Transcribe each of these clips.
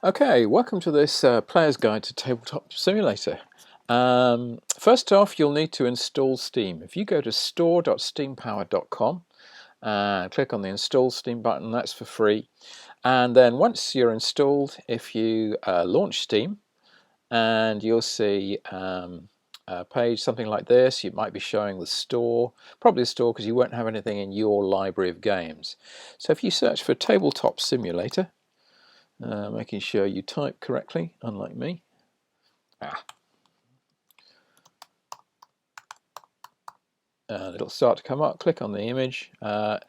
Okay, welcome to this Player's Guide to Tabletop Simulator. First off, you'll need to install Steam. If you go to store.steampower.com and click on the Install Steam button, that's for free. And then once you're installed, if you launch Steam, and you'll see a page something like this. You might be showing the store, probably the store because you won't have anything in your library of games. So if you search for Tabletop Simulator, making sure you type correctly, unlike me. And it'll start to come up. Click on the image. As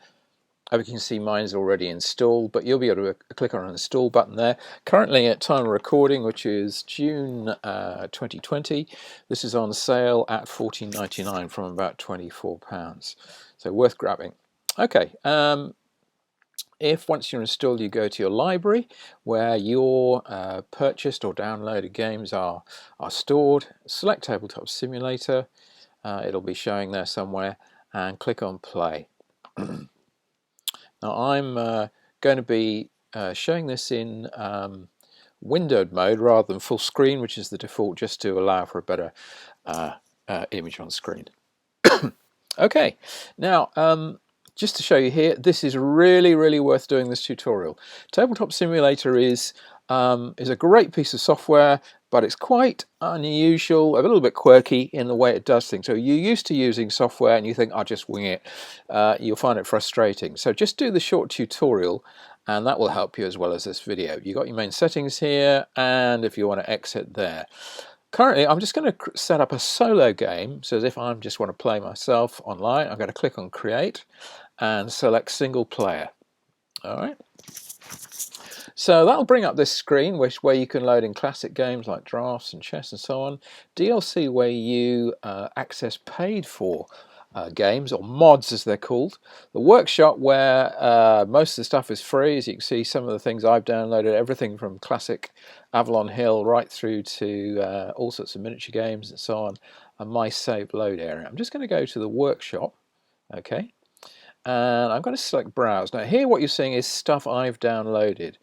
you can see, mine's already installed, but you'll be able to click on an install button there. Currently at time of recording, which is June 2020, this is on sale at $14.99 from about £24. So worth grabbing. Okay. If once you're installed, you go to your library where your purchased or downloaded games are stored, select Tabletop Simulator, it'll be showing there somewhere, and click on play. Now I'm going to be showing this in windowed mode rather than full screen, which is the default, just to allow for a better image on screen. Okay, now just to show you here, this is really worth doing this tutorial. Tabletop Simulator is a great piece of software, but it's quite unusual, a little bit quirky in the way it does things. So you're used to using software and you think, I'll just wing it. You'll find it frustrating. So just do the short tutorial and that will help you as well as this video. You've got your main settings here, and if you want to exit there. Currently, I'm just going to set up a solo game, so as if I just want to play myself online. I'm going to click on Create and select Single Player. All right. So that'll bring up this screen where you can load in classic games like drafts and chess and so on. DLC where you access paid for games, or mods as they're called. The workshop where most of the stuff is free. As you can see, some of the things I've downloaded, everything from classic Avalon Hill right through to all sorts of miniature games and so on, and my save load area. I'm just going to go to the workshop, okay, and I'm going to select browse. Now here what you're seeing is stuff I've downloaded.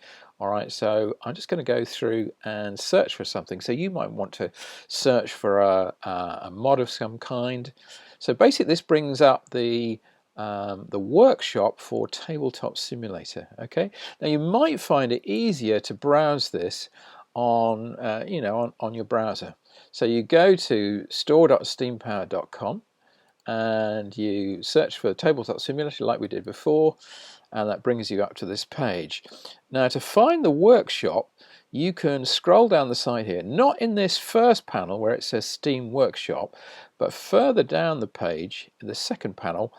Alright, so I'm just going to go through and search for something. So you might want to search for a mod of some kind. So basically this brings up the workshop for Tabletop Simulator. Okay, now you might find it easier to browse this on on your browser. So you go to store.steampower.com and you search for Tabletop Simulator like we did before, and that brings you up to this page. Now to find the workshop, you can scroll down the side here, not in this first panel where it says Steam Workshop, but further down the page in the second panel,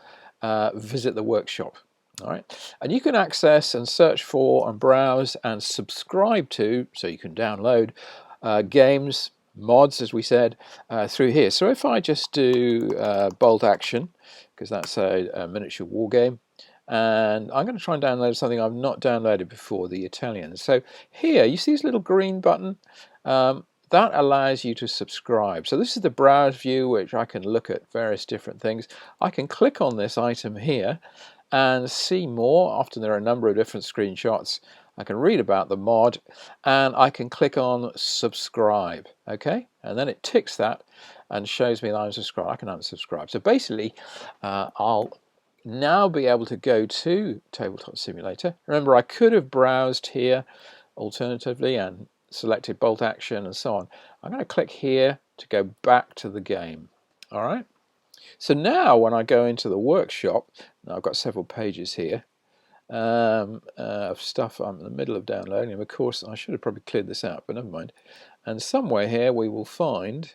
visit the workshop. All right, and you can access and search for and browse and subscribe to, so you can download games, mods, as we said, through here. So if I just do Bolt Action, because that's a miniature war game, and I'm going to try and download something I've not downloaded before, the Italian. So here you see this little green button, that allows you to subscribe. So this is the browse view, which I can look at various different things. I can click on this item here and see more. Often there are a number of different screenshots. I can read about the mod, and I can click on subscribe, okay, and then it ticks that and shows me that I'm subscribed. I can unsubscribe. So basically I'll now be able to go to Tabletop Simulator. Remember, I could have browsed here alternatively and selected Bolt Action and so on. I'm going to click here to go back to the game. All right, so now when I go into the workshop, now I've got several pages here of stuff I'm in the middle of downloading, and of course I should have probably cleared this out, but never mind. And somewhere here we will find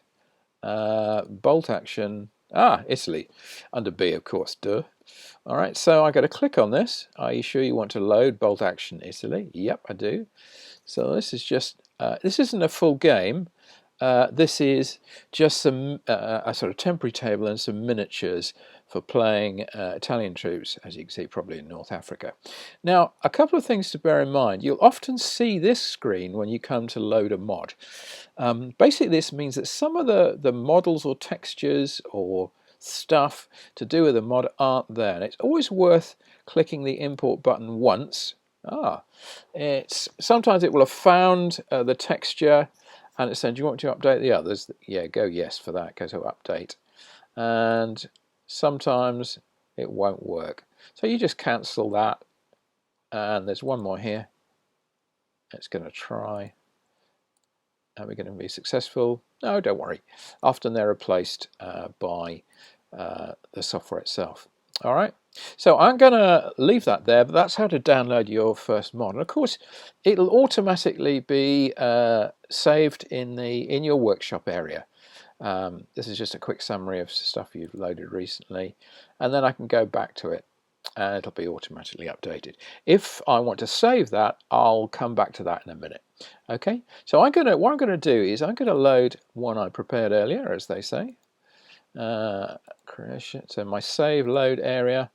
Bolt Action, Italy, under B, of course, duh. All right, so I got to click on this. Are you sure you want to load Bolt Action Italy? Yep, I do. So this is just, this isn't a full game. This is just some a sort of temporary table and some miniatures for playing Italian troops, as you can see, probably in North Africa. Now, a couple of things to bear in mind. You'll often see this screen when you come to load a mod. Basically, this means that some of the models or textures or stuff to do with the mod aren't there. And it's always worth clicking the import button once, It's sometimes it will have found the texture, and it's saying, do you want to update the others? Yeah, go yes for that, go to update. And sometimes it won't work. So you just cancel that, and there's one more here. It's going to try. Are we going to be successful? No, don't worry. Often they're replaced by the software itself. All right. So I'm going to leave that there, but that's how to download your first mod. And of course, it'll automatically be saved in your workshop area. This is just a quick summary of stuff you've loaded recently, and then I can go back to it and it'll be automatically updated. If I want to save that, I'll come back to that in a minute. Okay, so what I'm going to do is I'm going to load one I prepared earlier, as they say. Creation. So my save load area.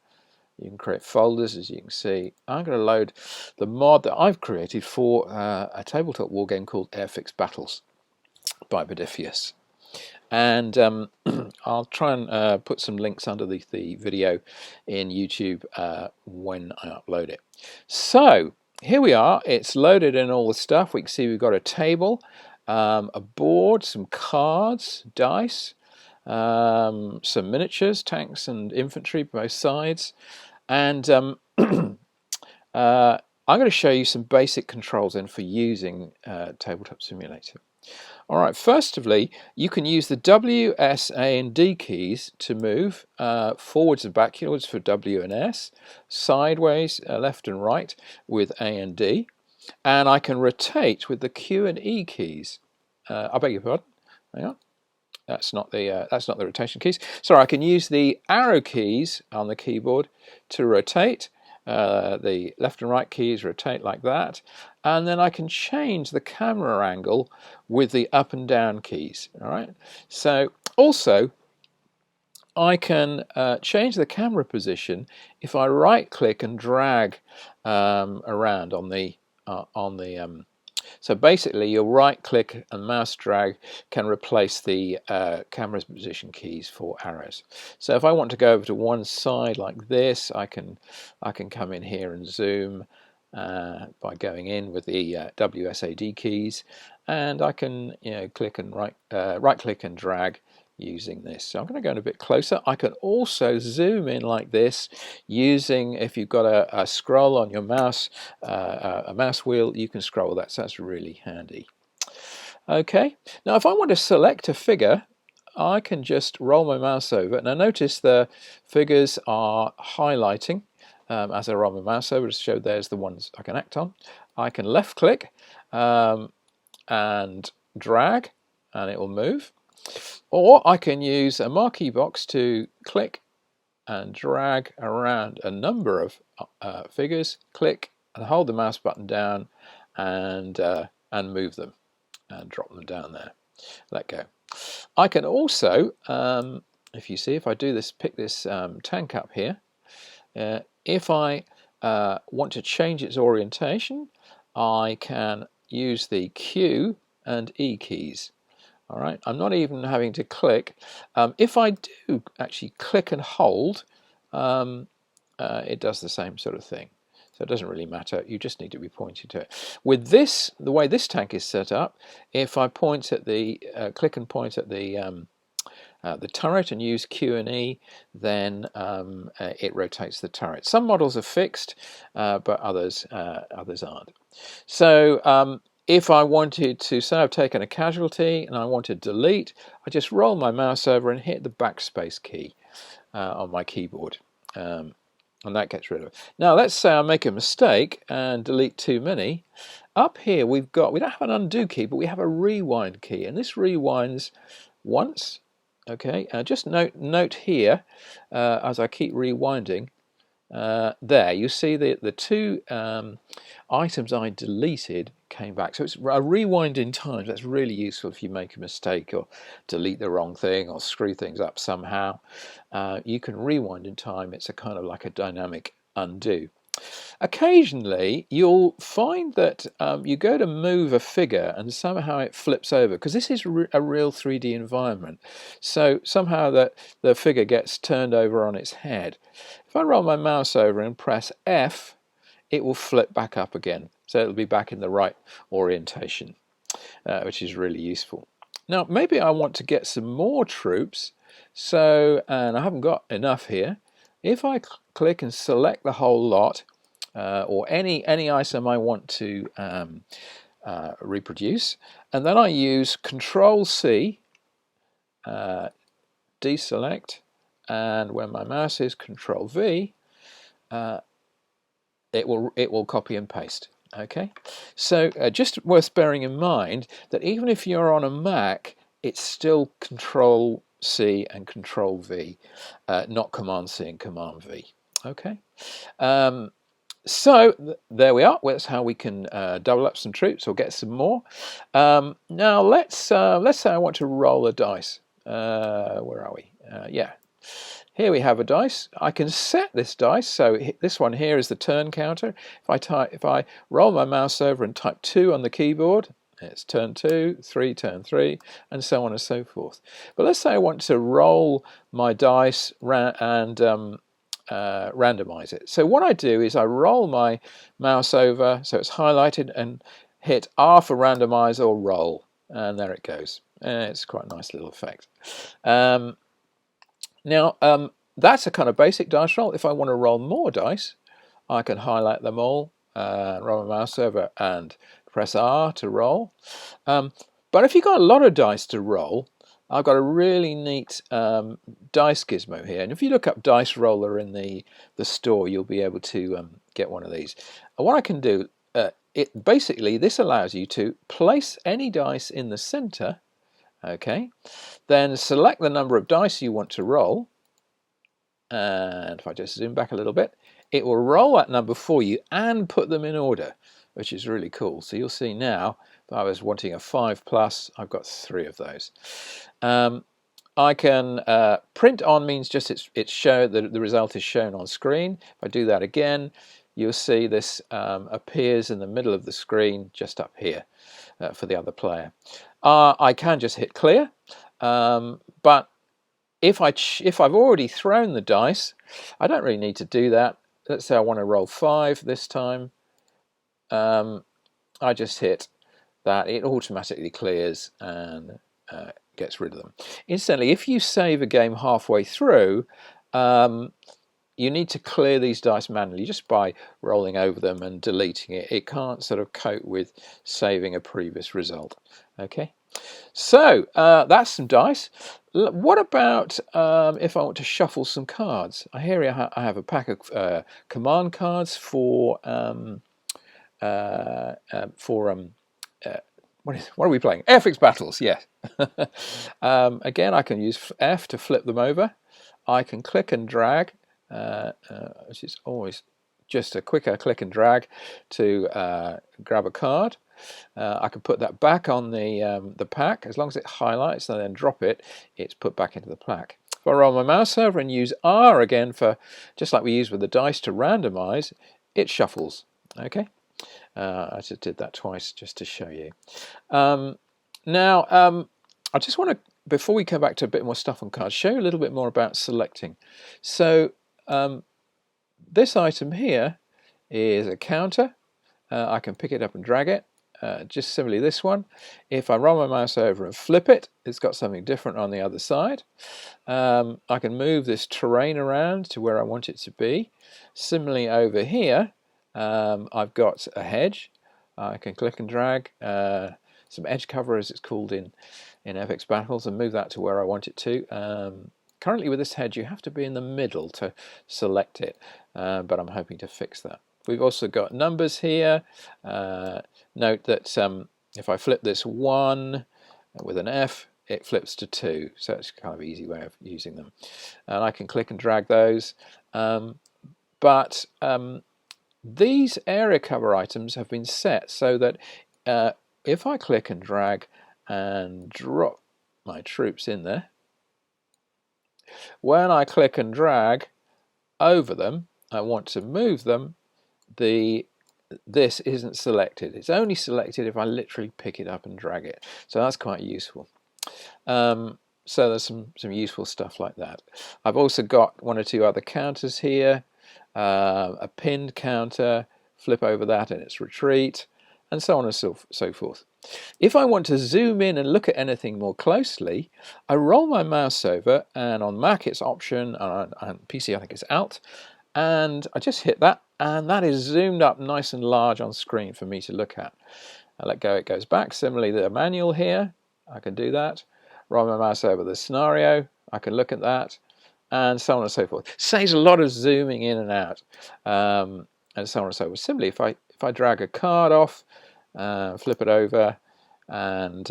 You can create folders, as you can see. I'm going to load the mod that I've created for a tabletop war game called Airfix Battles by Bodifius. And I'll try and put some links under the video in YouTube when I upload it. So here we are. It's loaded in all the stuff. We can see we've got a table, a board, some cards, dice, some miniatures, tanks and infantry both sides, and I'm going to show you some basic controls then for using Tabletop Simulator. All right, firstly, you can use the W, S, A and D keys to move forwards and backwards for W and S, sideways, left and right with A and D, and I can rotate with the Q and E keys. I beg your pardon. Hang on. That's not the rotation keys. Sorry, I can use the arrow keys on the keyboard to rotate. The left and right keys rotate like that, and then I can change the camera angle with the up and down keys. All right. So also I can change the camera position if I right click and drag around on the so basically your right click and mouse drag can replace the camera's position keys for arrows. So if I want to go over to one side like this, I can come in here and zoom by going in with the WSAD keys, and I can click and right click and drag using this. So I'm going to go in a bit closer. I can also zoom in like this using, if you've got a scroll on your mouse, a mouse wheel, you can scroll that, so that's really handy. Okay, now if I want to select a figure, I can just roll my mouse over. Now notice the figures are highlighting as I roll my mouse over to show there's the ones I can act on. I can left click and drag and it will move. Or I can use a marquee box to click and drag around a number of figures, click and hold the mouse button down and move them and drop them down there. Let go. I can also, if you see, if I do this, pick this tank up here, if I want to change its orientation, I can use the Q and E keys. All right, I'm not even having to click. If I do actually click and hold, it does the same sort of thing. So it doesn't really matter. You just need to be pointing to it. With this, the way this tank is set up, if I point at the click and point at the turret and use Q and E, then it rotates the turret. Some models are fixed, but others aren't. So if I wanted to, say I've taken a casualty and I want to delete, I just roll my mouse over and hit the backspace key on my keyboard, and that gets rid of it. Now let's say I make a mistake and delete too many. Up here we don't have an undo key, but we have a rewind key, and this rewinds once. Okay, just note here as I keep rewinding. There you see the two items I deleted came back, so it's a rewind in time. That's really useful if you make a mistake or delete the wrong thing or screw things up somehow. You can rewind in time. It's a kind of like a dynamic undo. Occasionally you'll find that you go to move a figure and somehow it flips over, because this is a real 3D environment, so somehow the figure gets turned over on its head. If I roll my mouse over and press F, it will flip back up again. So it'll be back in the right orientation, which is really useful. Now, maybe I want to get some more troops, so, and I haven't got enough here. If I click and select the whole lot, or any item I want to reproduce, and then I use Control C, deselect, and when my mouse is Control V, it will copy and paste. Okay, so just worth bearing in mind that even if you're on a Mac, it's still Control C and Control V, not Command C and Command V. Okay, so there we are. That's how we can double up some troops or get some more. Now let's say I want to roll a dice. Where are we? Yeah. Here we have a dice. I can set this dice, so this one here is the turn counter. If I roll my mouse over and type 2 on the keyboard, it's turn 2, 3, turn 3, and so on and so forth. But let's say I want to roll my dice and randomize it. So what I do is I roll my mouse over so it's highlighted and hit R for randomize or roll, and there it goes. It's quite a nice little effect. Now, that's a kind of basic dice roll. If I want to roll more dice, I can highlight them all, roll my mouse over and press R to roll. But if you've got a lot of dice to roll, I've got a really neat dice gizmo here. And if you look up Dice Roller in the store, you'll be able to get one of these. And what I can do, basically, this allows you to place any dice in the center. Okay, then select the number of dice you want to roll, and if I just zoom back a little bit, it will roll that number for you and put them in order, which is really cool. So you'll see now, if I was wanting a 5+, I've got 3 of those. I can print on means just it's show that the result is shown on screen. If I do that again, you'll see this appears in the middle of the screen just up here for the other player. I can just hit clear, but if I've already thrown the dice, I don't really need to do that. Let's say I want to roll 5 this time. I just hit that. It automatically clears and gets rid of them. Incidentally, if you save a game halfway through, you need to clear these dice manually just by rolling over them and deleting it. It can't sort of cope with saving a previous result. Okay, so that's some dice. What about if I want to shuffle some cards? Here I have a pack of command cards for what are we playing? Airfix Battles, yes. Again, I can use F to flip them over. I can click and drag, which is always just a quicker click and drag to grab a card. I can put that back on the pack. As long as it highlights and then drop it, it's put back into the pack. If I roll my mouse over and use R again for, just like we use with the dice to randomize, it shuffles. Okay, I just did that twice just to show you. Now, I just want to, before we come back to a bit more stuff on cards, show you a little bit more about selecting. So this item here is a counter. I can pick it up and drag it. Just similarly this one. If I roll my mouse over and flip it, it's got something different on the other side. I can move this terrain around to where I want it to be. Similarly over here, I've got a hedge. I can click and drag some edge cover, as it's called in Airfix Battles, and move that to where I want it to. Currently with this hedge you have to be in the middle to select it, but I'm hoping to fix that. We've also got numbers here. Note that if I flip this 1 with an F, it flips to 2, so it's kind of an easy way of using them. And I can click and drag those. But these area cover items have been set so that if I click and drag and drop my troops in there, when I click and drag over them, I want to move them, this isn't selected. It's only selected if I literally pick it up and drag it. So that's quite useful. So there's some useful stuff like that. I've also got 1 or 2 other counters here. A pinned counter flip over that and it's retreat, and so on and so forth. If I want to zoom in and look at anything more closely, I roll my mouse over, and on Mac it's Option, and PC I think it's Alt, and I just hit that, and that is zoomed up nice and large on screen for me to look at. I let go, it goes back. Similarly, the manual here, I can do that. Roll my mouse over the scenario, I can look at that, and so on and so forth. Saves a lot of zooming in and out, and so on and so forth. Similarly, if I drag a card off, flip it over, and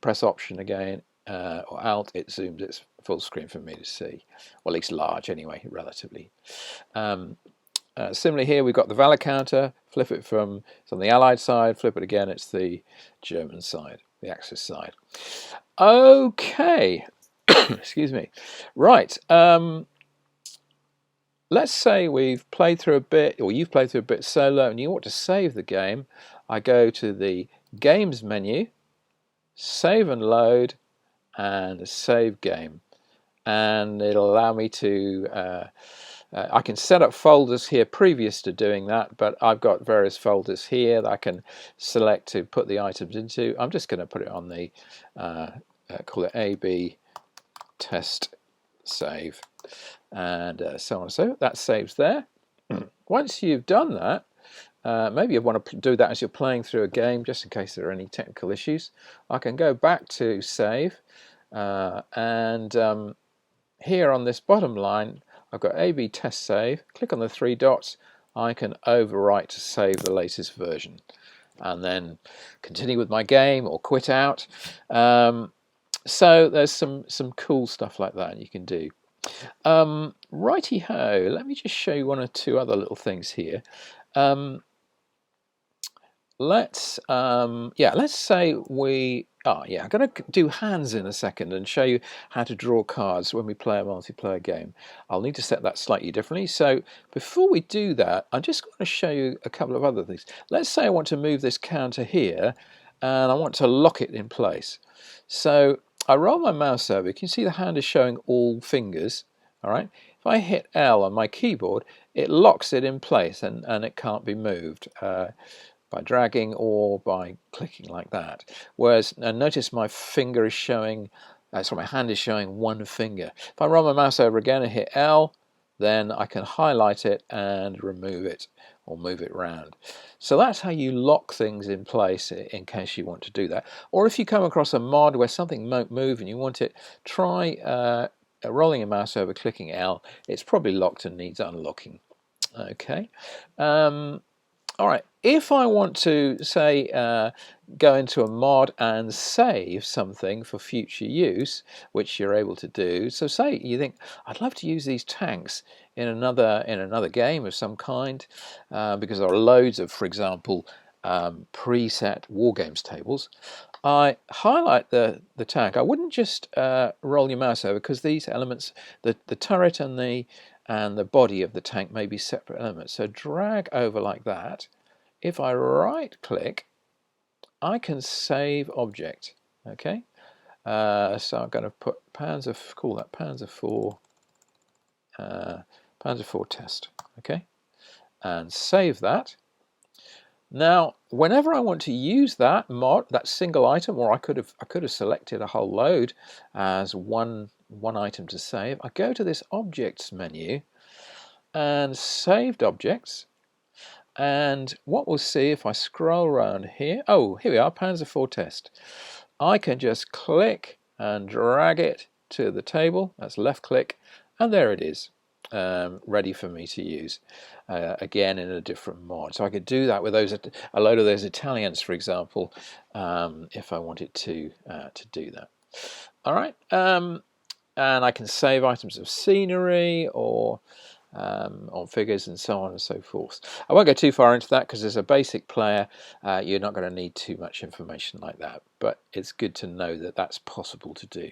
press Option again, or Alt, it zooms it full screen for me to see, or at least large anyway, relatively. Similarly here, we've got the valor counter. Flip it from, it's on the Allied side, flip it again, it's the German side, the Axis side. Okay, excuse me. Right, let's say we've played through a bit, or you've played through a bit solo, and you want to save the game. I go to the Games menu, Save and Load, and Save Game. And it'll allow me to, I can set up folders here previous to doing that, but I've got various folders here that I can select to put the items into. I'm just going to put it on the, call it AB test save, and so on. So that saves there. Once you've done that, maybe you want to do that as you're playing through a game, just in case there are any technical issues. I can go back to save, and here on this bottom line, I've got AB test save. Click on the three dots. I can overwrite to save the latest version, and then continue with my game or quit out. So there's some cool stuff like that you can do. Righty ho. Let me just show you one or two other little things here. Let's say I'm going to do hands in a second and show you how to draw cards when we play a multiplayer game. I'll need to set that slightly differently. So before we do that, I'm just going to show you a couple of other things. Let's say I want to move this counter here and I want to lock it in place. So I roll my mouse over. You can see the hand is showing all fingers. All right. If I hit L on my keyboard, it locks it in place and it can't be moved by dragging or by clicking like that. Whereas, notice my finger is showing, my hand is showing one finger. If I roll my mouse over again and hit L, then I can highlight it and remove it or move it around. So that's how you lock things in place in case you want to do that. Or if you come across a mod where something won't move and you want it, try rolling your mouse over, clicking L. It's probably locked and needs unlocking. Okay. All right, if I want to, say, go into a mod and save something for future use, which you're able to do, so say you think, I'd love to use these tanks in another game of some kind, because there are loads of, for example, preset war games tables. I highlight the tank. I wouldn't just roll your mouse over, because these elements, the turret and the body of the tank may be separate elements. So drag over like that. If I right click, I can save object. Okay, so I'm going to put call that Panzer IV test. Okay, and save that. Now, whenever I want to use that mod, that single item, or I could have selected a whole load as one item to save, I go to this Objects menu and Saved Objects, and what we'll see if I scroll around here, oh, here we are, Panzer IV test. I can just click and drag it to the table, that's left click, and there it is. Ready for me to use again in a different mod. So I could do that with a load of those Italians, for example, if I wanted to do that. All right, and I can save items of scenery or on figures and so on and so forth. I won't go too far into that because as a basic player, you're not going to need too much information like that. But it's good to know that that's possible to do.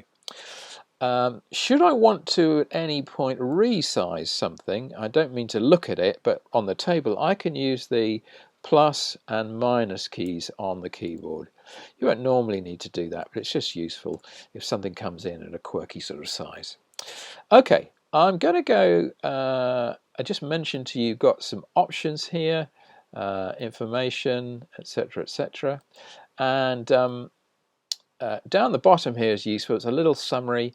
Should I want to at any point resize something, I don't mean to look at it, but on the table I can use the plus and minus keys on the keyboard. You won't normally need to do that, but it's just useful if something comes in at a quirky sort of size. Okay, I'm going to go, I just mentioned to you, got some options here. information, etc., etc. And down the bottom here is useful. It's a little summary.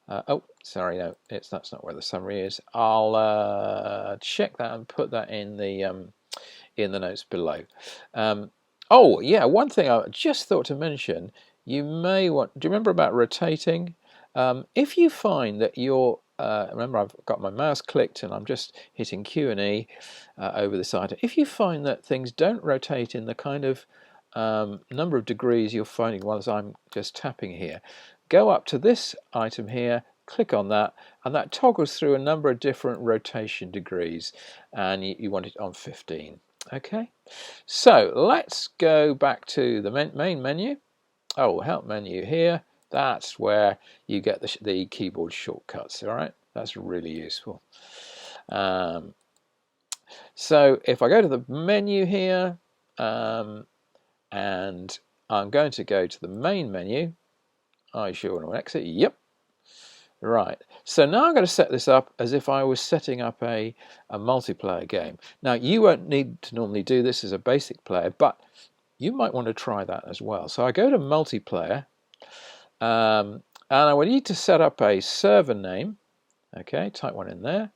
Oh, sorry, no, that's not where the summary is. I'll check that and put that in the notes below. Oh, yeah, one thing I just thought to mention. You may want. Do you remember about rotating? If you find that you're remember, I've got my mouse clicked and I'm just hitting Q and E over this item. If you find that things don't rotate in the kind of number of degrees you're finding whilst I'm just tapping here, go up to this item here, click on that, and that toggles through a number of different rotation degrees, and you want it on 15. Okay, so let's go back to the main menu. Oh, help menu here. That's where you get the keyboard shortcuts. All right, that's really useful. So if I go to the menu here, and I'm going to go to the main menu. I sure want to exit. Yep. Right. So now I'm going to set this up as if I was setting up a multiplayer game. Now you won't need to normally do this as a basic player, but you might want to try that as well. So I go to multiplayer, and I would need to set up a server name. Okay, type one in there.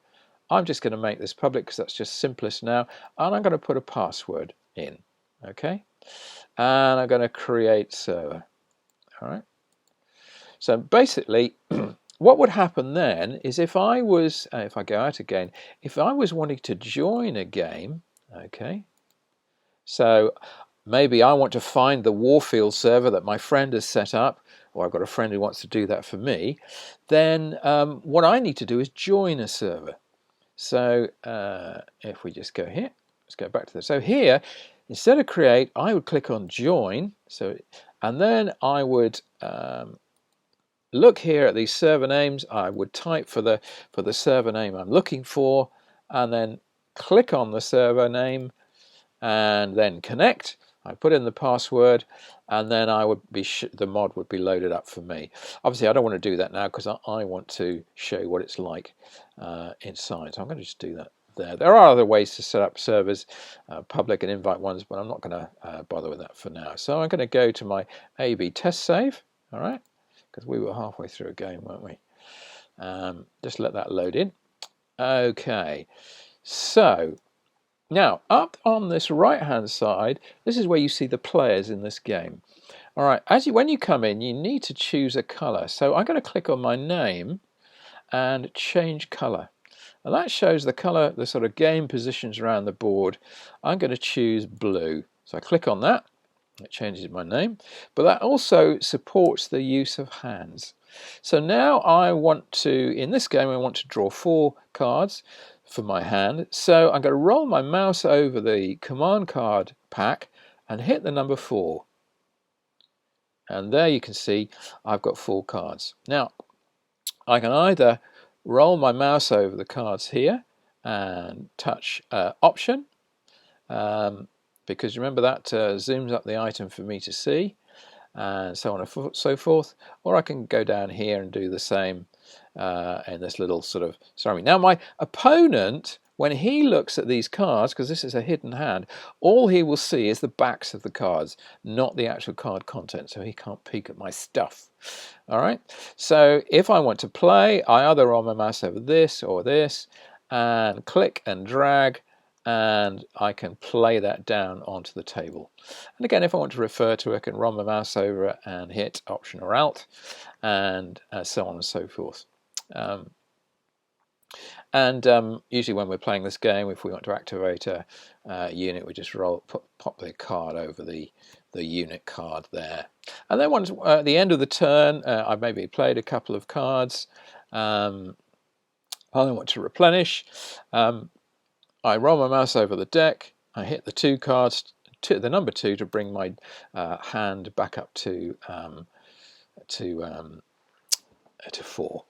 I'm just going to make this public because that's just simplest now, and I'm going to put a password in. Okay, and I'm going to create server. All right. So basically, what would happen then is if I was, if I go out again, if I was wanting to join a game, okay, so maybe I want to find the Warfield server that my friend has set up, or I've got a friend who wants to do that for me, then what I need to do is join a server. So if we just go here, let's go back to this. So here, instead of create, I would click on join. So, and then I would look here at these server names. I would type for the server name I'm looking for, and then click on the server name, and then connect. I put in the password, and then I would be the mod would be loaded up for me. Obviously, I don't want to do that now because I want to show you what it's like inside. So I'm going to just do that there. There are other ways to set up servers, public and invite ones, but I'm not going to bother with that for now. So I'm going to go to my A/B test save. All right, because we were halfway through a game, weren't we? Just let that load in. Okay, so now up on this right hand side, this is where you see the players in this game. All right, when you come in, you need to choose a color. So I'm going to click on my name and change color, and that shows the color, the sort of game positions around the board. I'm going to choose blue, so I click on that. It changes my name, but that also supports the use of hands. So now I want to, in this game, I want to draw 4 cards for my hand. So I'm going to roll my mouse over the command card pack and hit the number 4. And there you can see I've got 4 cards. Now, I can either roll my mouse over the cards here and touch Option, because remember that zooms up the item for me to see, and so on and so forth. Or I can go down here and do the same in this little sort of surrounding. Now my opponent, when he looks at these cards, because this is a hidden hand, all he will see is the backs of the cards, not the actual card content, so he can't peek at my stuff. All right, so if I want to play, I either roll my mouse over this or this and click and drag, and I can play that down onto the table. And again, if I want to refer to it, I can run my mouse over it and hit Option or Alt, and so on and so forth. Usually when we're playing this game, if we want to activate a unit, we just pop the card over the unit card there. And then once at the end of the turn, I've maybe played a couple of cards. I want to replenish. I roll my mouse over the deck. I hit the 2 cards, the number 2, to bring my hand back up to 4.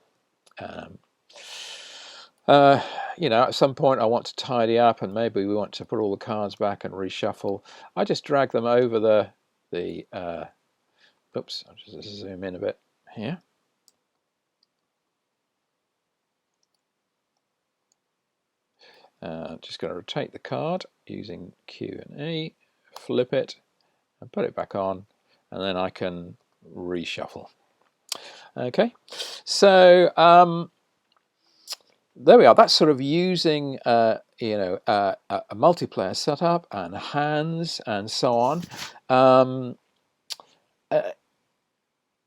You know, at some point I want to tidy up, and maybe we want to put all the cards back and reshuffle. I just drag them over the oops, I'll just zoom in a bit here. Just going to rotate the card using Q and E, flip it, and put it back on, and then I can reshuffle. Okay, so there we are. That's sort of using a multiplayer setup and hands and so on.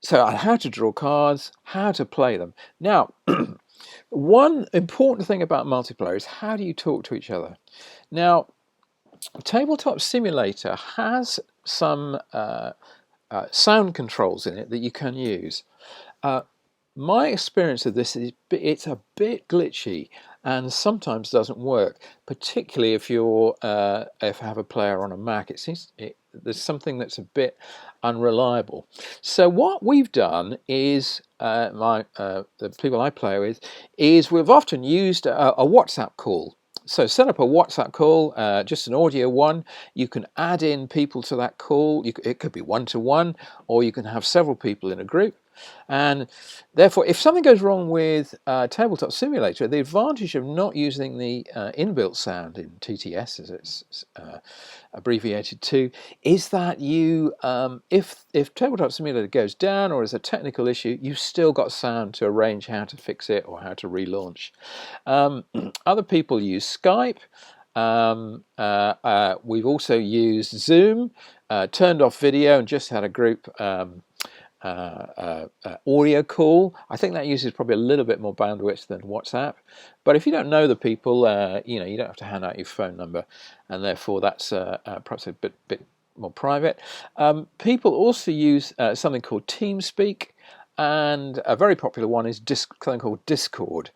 So how to draw cards, how to play them. Now, one important thing about multiplayer is how do you talk to each other? Now, Tabletop Simulator has some sound controls in it that you can use. My experience of this is it's a bit glitchy and sometimes doesn't work, particularly if you're if I have a player on a Mac. There's something that's a bit unreliable. So what we've done is the people I play with is we've often used a WhatsApp call. So set up a WhatsApp call, just an audio one. You can add in people to that call. It could be one-to-one, or you can have several people in a group. And therefore, if something goes wrong with Tabletop Simulator, the advantage of not using the inbuilt sound in TTS, as it's abbreviated to, is that you, if Tabletop Simulator goes down or is a technical issue, you've still got sound to arrange how to fix it or how to relaunch. Other people use Skype. We've also used Zoom, turned off video and just had a group audio call. I think that uses probably a little bit more bandwidth than WhatsApp, but if you don't know the people, you don't have to hand out your phone number, and therefore that's perhaps a bit more private. People also use something called TeamSpeak, and a very popular one is something called Discord,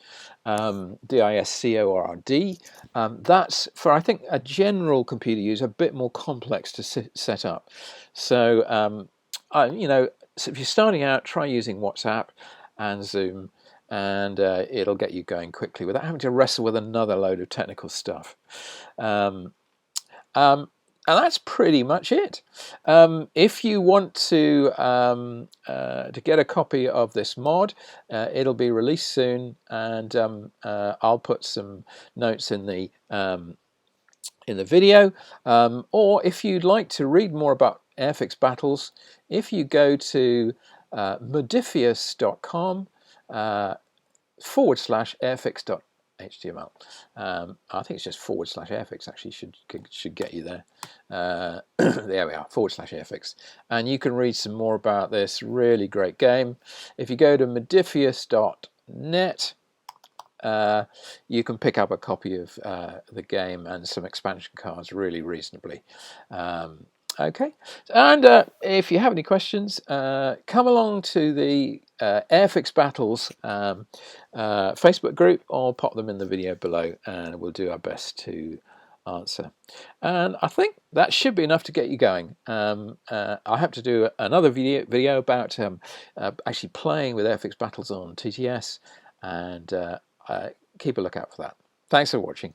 DISCORD. That's for, I think, a general computer use, a bit more complex to set up. So so if you're starting out, try using WhatsApp and Zoom, and it'll get you going quickly without having to wrestle with another load of technical stuff. And that's pretty much it. If you want to get a copy of this mod, it'll be released soon, and I'll put some notes in the video. Or if you'd like to read more about Airfix Battles, if you go to modifius.com /airfix.html. I think it's just /airfix actually should get you there. There we are, /airfix. And you can read some more about this really great game. If you go to modifius.net, you can pick up a copy of the game and some expansion cards really reasonably. Okay, and if you have any questions, come along to the Airfix Battles Facebook group, or pop them in the video below, and we'll do our best to answer. And I think that should be enough to get you going. I have to do another video about actually playing with Airfix Battles on TTS, and keep a lookout for that. Thanks for watching.